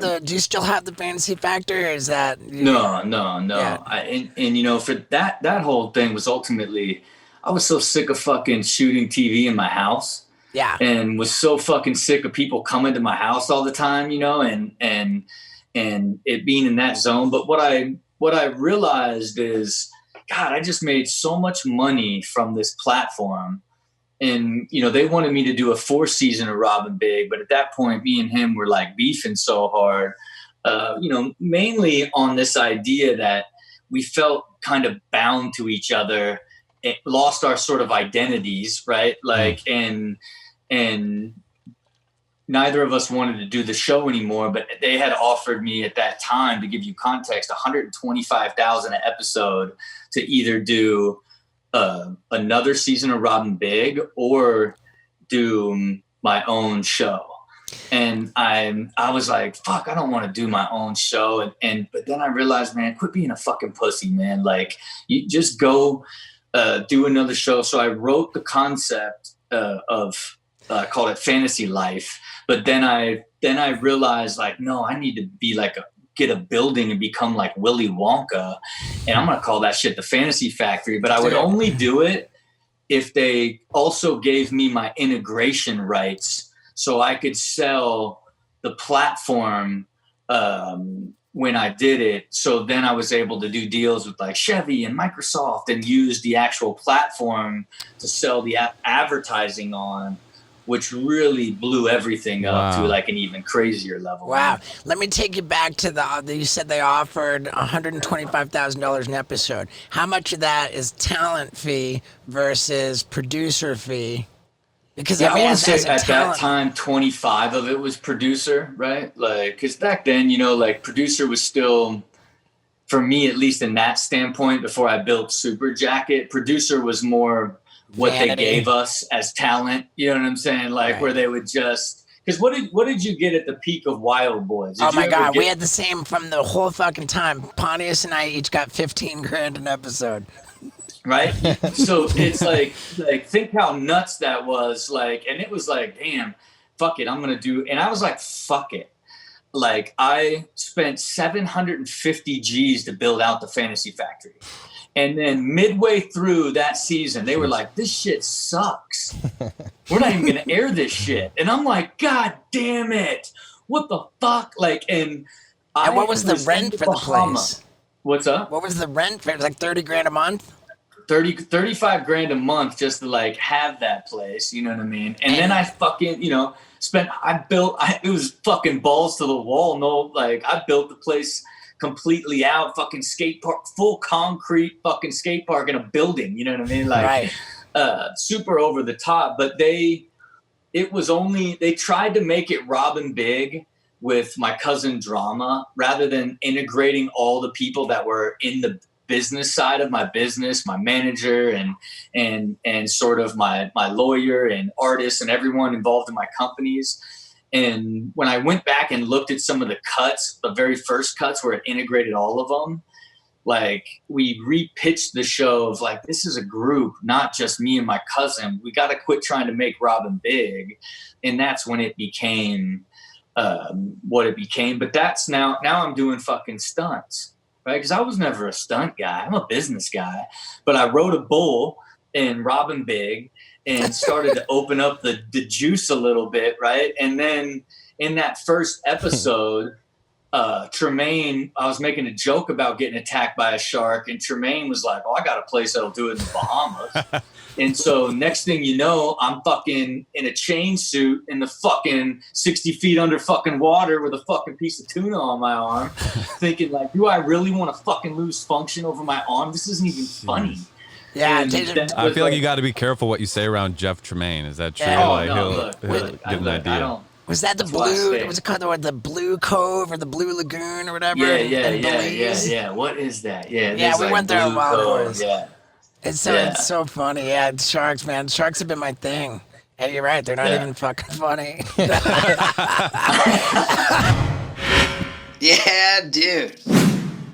Do you still have the Fantasy Factor? Or is that No. Yeah. And for that whole thing was ultimately, I was so sick of fucking shooting TV in my house, Yeah. and was so fucking sick of people coming to my house all the time, and it being in that zone. But what I realized is, God, I just made so much money from this platform. And, they wanted me to do a 4th season of Robin Big. But at that point, me and him were like beefing so hard, mainly on this idea that we felt kind of bound to each other. It lost our sort of identities, right? Like, and neither of us wanted to do the show anymore, but they had offered me at that time, to give you context, $125,000 an episode to either do another season of Robin Big or do my own show. And I was like, fuck, I don't want to do my own show. But then I realized, man, quit being a fucking pussy, man. Like, you just go do another show. So I wrote the concept of called it Fantasy Life. But then I realized, like, no, I need to be like get a building and become like Willy Wonka, and I'm gonna call that shit the Fantasy Factory. But I would only do it if they also gave me my integration rights, so I could sell the platform when I did it. So then I was able to do deals with like Chevy and Microsoft and use the actual platform to sell the advertising on, which really blew everything up to like an even crazier level. Wow. Man. Let me take you back to you said they offered $125,000 an episode. How much of that is talent fee versus producer fee? Because I want to say at that time, 25 of it was producer, right? Like, because back then, like, producer was still, for me, at least in that standpoint, before I built Super Jacket, producer was more what Vanity. They gave us as talent, you know what I'm saying? Like, right. Where they would just, because what did you get at the peak of Wild Boys? Oh my God, we had the same from the whole fucking time. Pontius and I each got $15,000 an episode. Right? So it's like think how nuts that was. Like, and it was like, damn, fuck it, I'm gonna do. And I was like, fuck it. Like, I spent 750 G's to build out the Fantasy Factory. And then midway through that season, they were like, this shit sucks. We're not even going to air this shit. And I'm like, God damn it. What the fuck? Like, and what was the rent for the place? What's up? What was the rent for it? It was like $30,000 a month? 35 grand a month just to like have that place. You know what I mean? And then I fucking, it was fucking balls to the wall. No, like, I built the place completely out, fucking skate park, full concrete fucking skate park in a building, you know what I mean? Like, right. Super over the top. But they tried to make it Robin Big with my cousin Drama, rather than integrating all the people that were in the business side of my business, my manager and sort of my lawyer and artists and everyone involved in my companies. And when I went back and looked at some of the cuts, the very first cuts where it integrated all of them, like, we repitched the show of like, this is a group, not just me and my cousin. We got to quit trying to make Robin big. And that's when it became what it became. But that's now I'm doing fucking stunts, right? Because I was never a stunt guy. I'm a business guy. But I wrote a bull in Robin Big and started to open up the juice a little bit, right? And then in that first episode, Tremaine, I was making a joke about getting attacked by a shark, and Tremaine was like, I got a place that'll do it in the Bahamas. And so next thing you know, I'm fucking in a chain suit in the fucking 60 feet under fucking water with a fucking piece of tuna on my arm, thinking like, do I really want to fucking lose function over my arm? This isn't even funny. Yeah, I feel like you got to be careful what you say around Jeff Tremaine. Is that true? He'll get an idea. Was that the blue? Was it called the Blue Cove or the Blue Lagoon or whatever? Yeah. What is that? Yeah, we went there on Wild Boys. Yeah, it's so funny. Yeah, sharks, man. Sharks have been my thing. Hey, you're right. They're not even fucking funny. Yeah, dude.